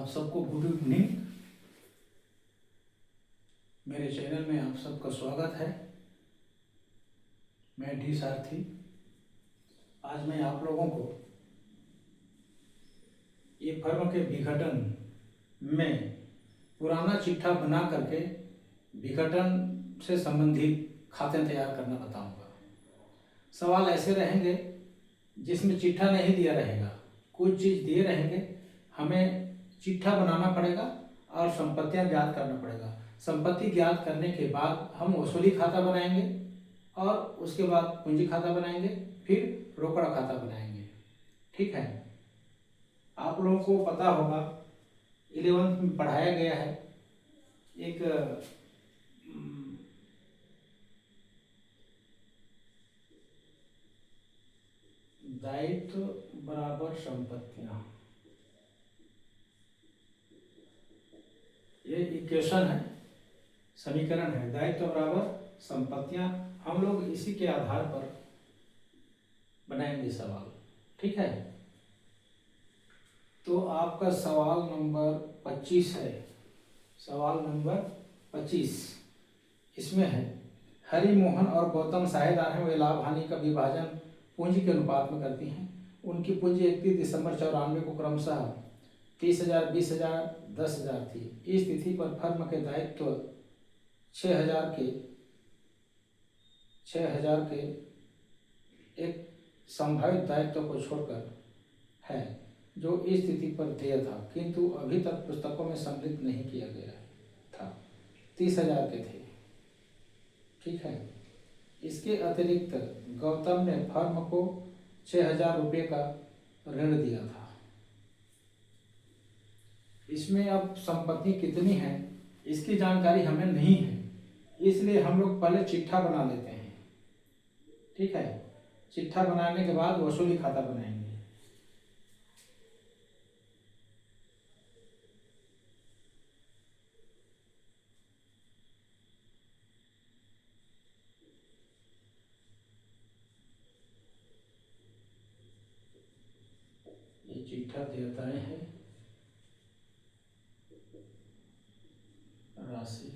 आप सबको good evening. मेरे चैनल में आप सबका स्वागत है। मैं डी सारथी। आज मैं आप लोगों को ये फर्म के विघटन में पुराना चिट्ठा बना करके विघटन से संबंधित खाते तैयार करना बताऊंगा। सवाल ऐसे रहेंगे जिसमें चिट्ठा नहीं दिया रहेगा, कुछ चीज़ दिए रहेंगे, हमें चिट्ठा बनाना पड़ेगा और संपत्तियां ज्ञात करना पड़ेगा। संपत्ति ज्ञात करने के बाद हम वसूली खाता बनाएंगे और उसके बाद पूंजी खाता बनाएंगे, फिर रोकड़ खाता बनाएंगे। ठीक है, आप लोगों को पता होगा 11th में पढ़ाया गया है एक दायित्व बराबर संपत्तियां, ये इक्वेशन है, समीकरण है। दायित्व बराबर संपत्तियां, हम लोग इसी के आधार पर बनाएंगे सवाल। ठीक है, तो आपका सवाल नंबर 25 है। सवाल नंबर 25 इसमें है, हरि, मोहन और गौतम साझेदार हैं। वे लाभ हानि का विभाजन पूंजी के अनुपात में करती हैं। उनकी पूंजी 31 दिसंबर 94 को क्रमशः 30,000, 20,000, 10,000 थी। इस तिथि पर फर्म के दायित्व 6,000 के एक संभावित दायित्व को छोड़कर है जो इस तिथि पर देय था, किंतु अभी तक पुस्तकों में सम्मिलित नहीं किया गया था। 30,000 के थे। ठीक है, इसके अतिरिक्त गौतम ने फर्म को 6,000 रुपये का ऋण दिया था। इसमें अब संपत्ति कितनी है इसकी जानकारी हमें नहीं है, इसलिए हम लोग पहले चिट्ठा बना लेते हैं। ठीक है, चिट्ठा बनाने के बाद वसूली खाता बनाएंगे। ये चिट्ठा देयताएं हैं, राशि,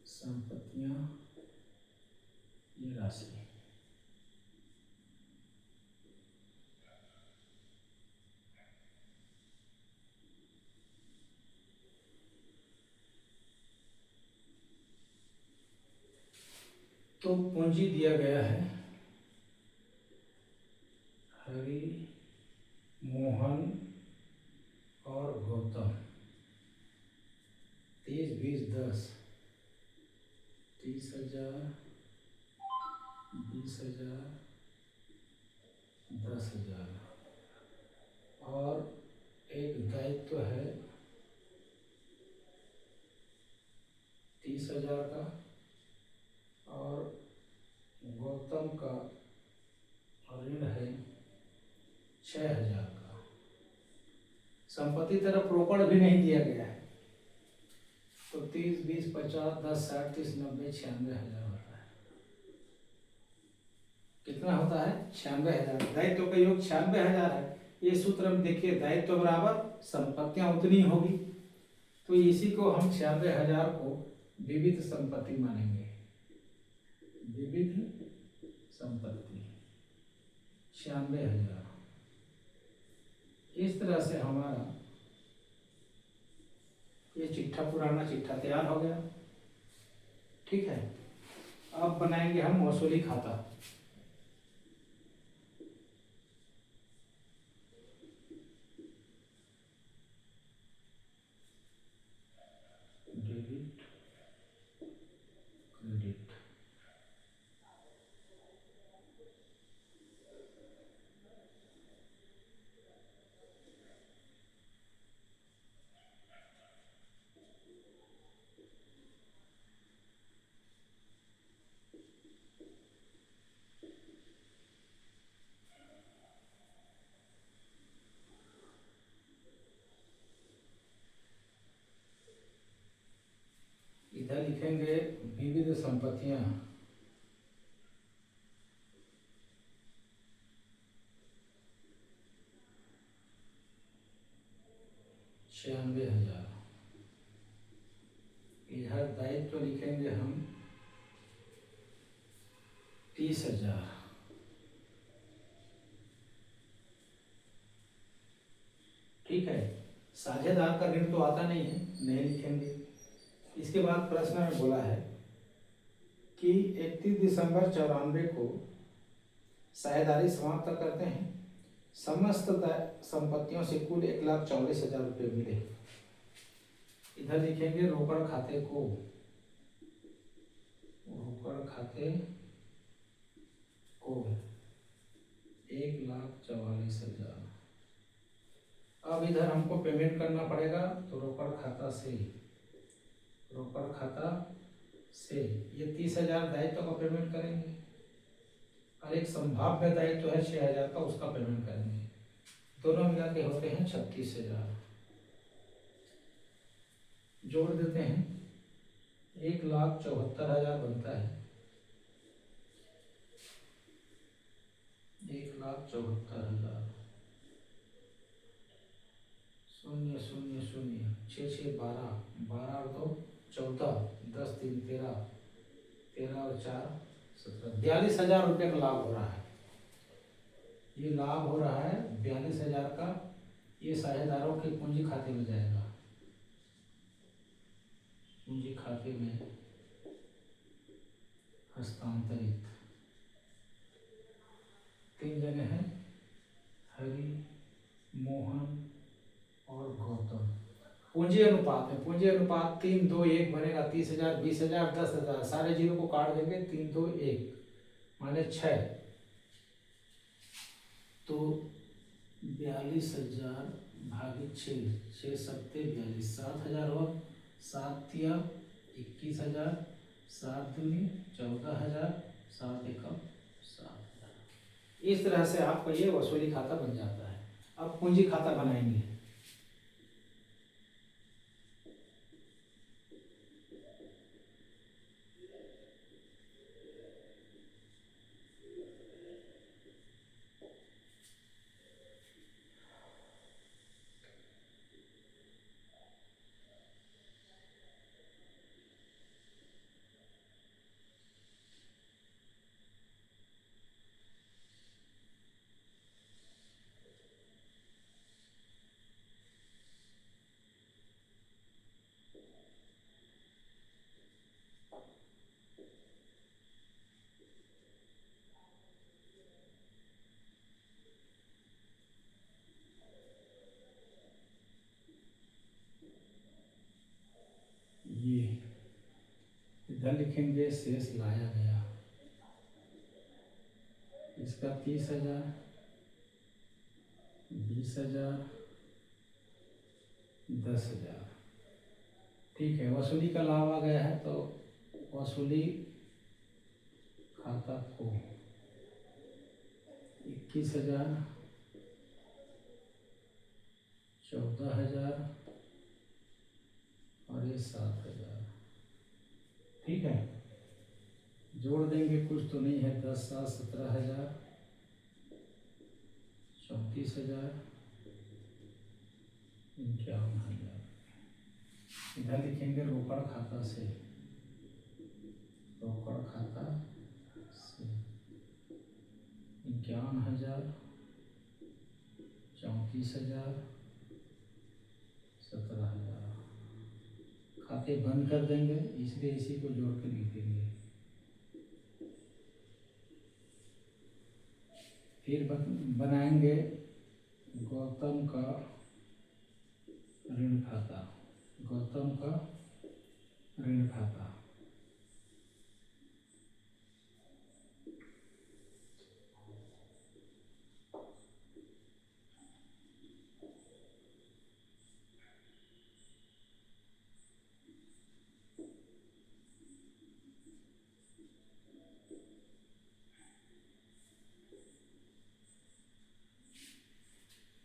संपत्तियां, ये राशि। तो पूंजी दिया गया है, हरि, मोहन और गौतम 30, 20, 10, 30,000, 20,000, 10,000 और एक दायित्व है 30,000 का और गौतम का ऋण है 6,000 का। संपत्ति तरफ रोकड़ भी नहीं दिया गया है, तो 30, 20, 50, 10, 60, 30, 90, 96,000 होता है। कितना होता है? 96,000। दायित्व का योग 96,000 है। ये सूत्र में देखिए, दायित्व बराबर संपत्तियां उतनी होगी, तो इसी को हम 96,000 को विविध संपत्ति मानेंगे। विविध संपत्ति 96,000। इस तरह से हमारा ये चिट्ठा, पुराना चिट्ठा तैयार हो गया। ठीक है, अब बनाएंगे हम वसूली खाता। Debit, credit. इधर लिखेंगे विविध संपत्तियां, 96,000। इधर दायित्व लिखेंगे हम 30,000। ठीक है, साझेदार का ऋण तो आता नहीं है, नहीं लिखेंगे। इसके बाद प्रश्न में बोला है कि 31 दिसंबर 94 को साझेदारी समाप्त करते हैं, समस्त संपत्तियों से कुल 1,44,000 रुपये मिले। इधर लिखेंगे रोकड़ खाते को, रोकड़ खाते को 1,44,000। अब इधर हमको पेमेंट करना पड़ेगा, तो रोकड़ खाता से, रोकड़ खाता से ये 30,000 दायित्व का पेमेंट करेंगे और एक संभाव्य दायित्व है 6,000 का, उसका पेमेंट करेंगे। दोनों मिला के होते हैं 36,000। जोड़ देते हैं, 1,74,000 बनता है, 1,74,000। 0 0 0 6 6 12, 12 और 2 14, 10 3 13, 13 और 4 17, 42,000 रुपये का लाभ हो रहा है। ये लाभ हो रहा है 42,000 का। ये साझेदारों के पूंजी खाते में जाएगा, पूंजी खाते में हस्तांतरित। 3 जने हैं, हरि, मोहन और गौतम। पूंजी अनुपात में, पूंजी अनुपात 3 2 1 बनेगा। 30,000, 20,000, 10,000, सारे जीरो को काट देंगे, 3 2 1 माने 6। तो 42,000 भागित 6, 6 सत्ते 42, 7,000 हुआ। 7 तिया 21,000, 7 दूनी 14,000, 7 एकम 7,000। इस तरह से आपका ये वसूली खाता बन जाता है। अब पूंजी खाता बनाएंगे। ये इधर लिखेंगे शेष लाया गया, इसका 30,000, 20,000, 10,000। ठीक है, वसूली का लाभ आ गया है, तो वसूली खाता को 21,000, 14,000 और ये 7,000। ठीक है, जोड़ देंगे, कुछ तो नहीं है। 10 7 17,000, 34,000, 51,000। इधर लिखेंगे रोकड़ खाता से, रोकड़ खाता से 51,000, 34,000, 17,000। खाते बंद कर देंगे, इसलिए इसी को जोड़ के लिख देंगे। फिर बनाएंगे गौतम का ऋण खाता, गौतम का ऋण खाता।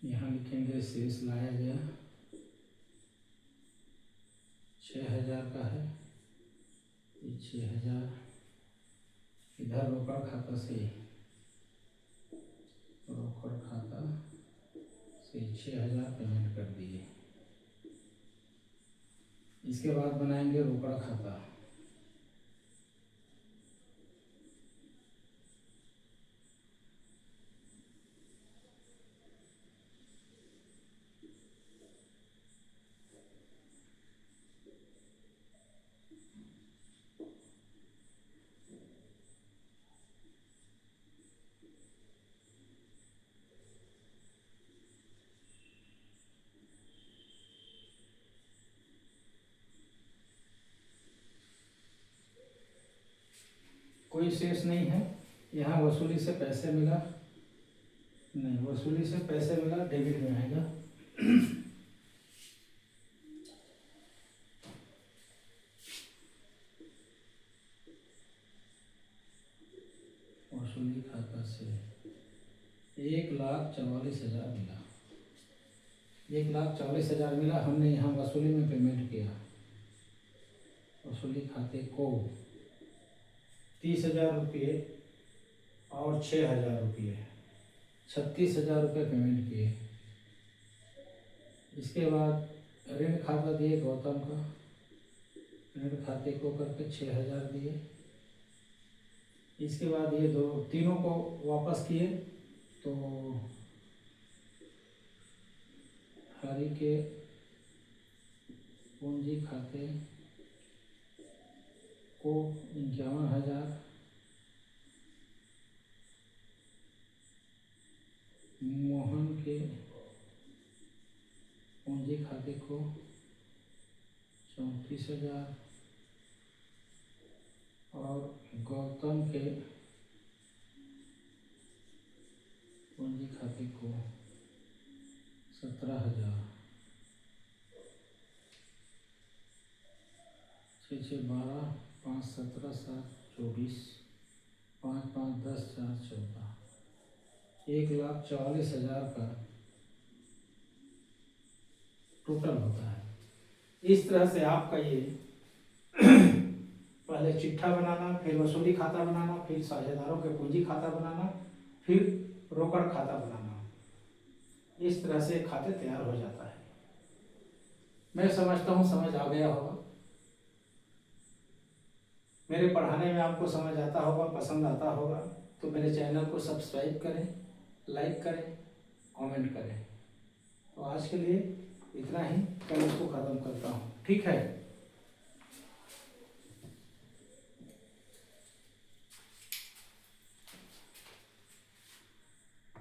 यहाँ लिखेंगे शेष लाया गया 6,000 का है, ये 6,000। इधर रोकड़ खाता से, रोकड़ खाता से 6,000 पेमेंट कर दिए। इसके बाद बनाएंगे रोकड़ खाता। कोई शेष नहीं है। यहाँ वसूली से पैसे मिला नहीं, वसूली से पैसे मिला, डेबिट में आएगा। वसूली खाता से 1,44,000 मिला, 1,44,000 मिला। हमने यहाँ वसूली में पेमेंट किया। वसूली खाते को 30,000 रुपये और 6,000 रुपये, 36,000 रुपये पेमेंट किए। इसके बाद ऋण खाता दिए गौतम का, ऋण खाते को करके 6,000 दिए। इसके बाद ये तीनों को वापस किए तो हरि के पूंजी खाते को 51,000, मोहन के पूंजी खाते को 34,000 और गौतम के पूंजी खाते को 17,000। 6 6 12, 5 17, 7 24, 5 5 10, 4 14, 1,44,000 का टोटल होता है। इस तरह से आपका ये पहले चिट्ठा बनाना, फिर वसूली खाता बनाना, फिर साझेदारों के पूंजी खाता बनाना, फिर रोकड़ खाता बनाना, इस तरह से खाते तैयार हो जाता है। मैं समझता हूँ समझ आ गया होगा। मेरे पढ़ाने में आपको समझ आता होगा, पसंद आता होगा, तो मेरे चैनल को सब्सक्राइब करें, लाइक करें, कमेंट करें। तो आज के लिए इतना ही, कल इसको ख़त्म करता हूँ। ठीक है।